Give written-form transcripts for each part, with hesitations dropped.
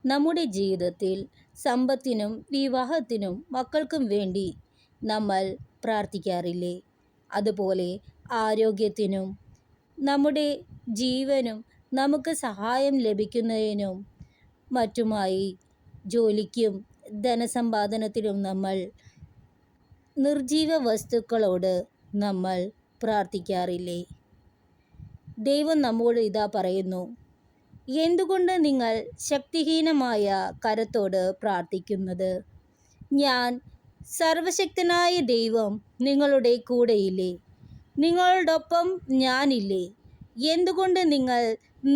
നമ്മുടെ ജീവിതത്തിൽ സമ്പത്തിനും വിവാഹത്തിനും മക്കൾക്കും വേണ്ടി നമ്മൾ പ്രാർത്ഥിക്കാറില്ലേ? അതുപോലെ ആരോഗ്യത്തിനും നമ്മുടെ ജീവനും നമുക്ക് സഹായം ലഭിക്കുന്നതിനും മറ്റുമായി ജോലിക്കും ധനസമ്പാദനത്തിനും നമ്മൾ നിർജീവ വസ്തുക്കളോട് നമ്മൾ പ്രാർത്ഥിക്കാറില്ലേ? ദൈവം നമ്മോട് ഇതാ പറയുന്നു, എന്തുകൊണ്ട് നിങ്ങൾ ശക്തിഹീനമായ കരത്തോട് പ്രാർത്ഥിക്കുന്നത്? ഞാൻ സർവശക്തനായ ദൈവം നിങ്ങളുടെ കൂടെയില്ലേ? നിങ്ങളോടൊപ്പം ഞാനില്ലേ? എന്തുകൊണ്ട് നിങ്ങൾ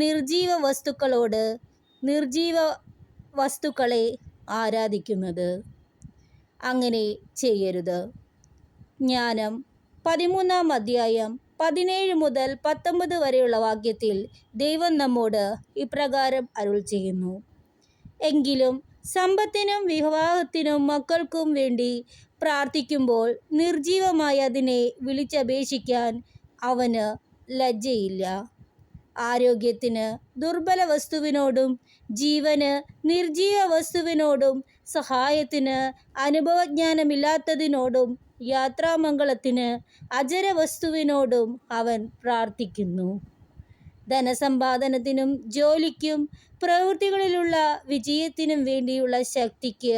നിർജീവ വസ്തുക്കളെ ആരാധിക്കുന്നത്? അങ്ങനെ ചെയ്യരുത്. ജ്ഞാനം 13-ാം അധ്യായം 17 മുതൽ 19 വരെയുള്ള വാക്യത്തിൽ ദൈവം നമ്മോട് ഇപ്രകാരം അരുൾ ചെയ്യുന്നു, എങ്കിലും സമ്പത്തിനും വിവാഹത്തിനും മക്കൾക്കും വേണ്ടി പ്രാർത്ഥിക്കുമ്പോൾ നിർജീവമായി അതിനെ വിളിച്ചപേക്ഷിക്കാൻ അവന് ലജ്ജയില്ല. ആരോഗ്യത്തിന് ദുർബല വസ്തുവിനോടും ജീവന് നിർജീവ വസ്തുവിനോടും സഹായത്തിന് അനുഭവജ്ഞാനമില്ലാത്തതിനോടും യാത്രാമംഗളത്തിന് അജരവസ്തുവിനോടും അവൻ പ്രാർത്ഥിക്കുന്നു. ധനസമ്പാദനത്തിനും ജോലിക്കും പ്രവൃത്തികളിലുള്ള വിജയത്തിനും വേണ്ടിയുള്ള ശക്തിക്ക്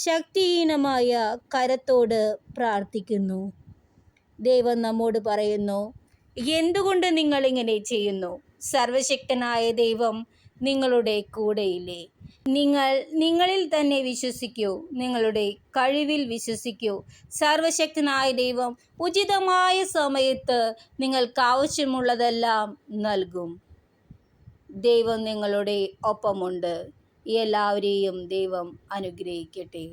ശക്തിഹീനമായ കരത്തോട് പ്രാർത്ഥിക്കുന്നു. ദൈവം നമ്മോട് പറയുന്നു, എന്തുകൊണ്ട് നിങ്ങൾ ഇങ്ങനെ ചെയ്യുന്നു? സർവശക്തനായ ദൈവം നിങ്ങളുടെ കൂടെയില്ലേ? നിങ്ങൾ നിങ്ങളിൽ തന്നെ വിശ്വസിക്കൂ, നിങ്ങളുടെ കഴിവിൽ വിശ്വസിക്കൂ. സർവശക്തനായ ദൈവം ഉചിതമായ സമയത്ത് നിങ്ങൾക്ക് ആവശ്യമുള്ളതെല്ലാം നൽകും. ദൈവം നിങ്ങളുടെ ഒപ്പമുണ്ട്. എല്ലാവരെയും ദൈവം അനുഗ്രഹിക്കട്ടെ.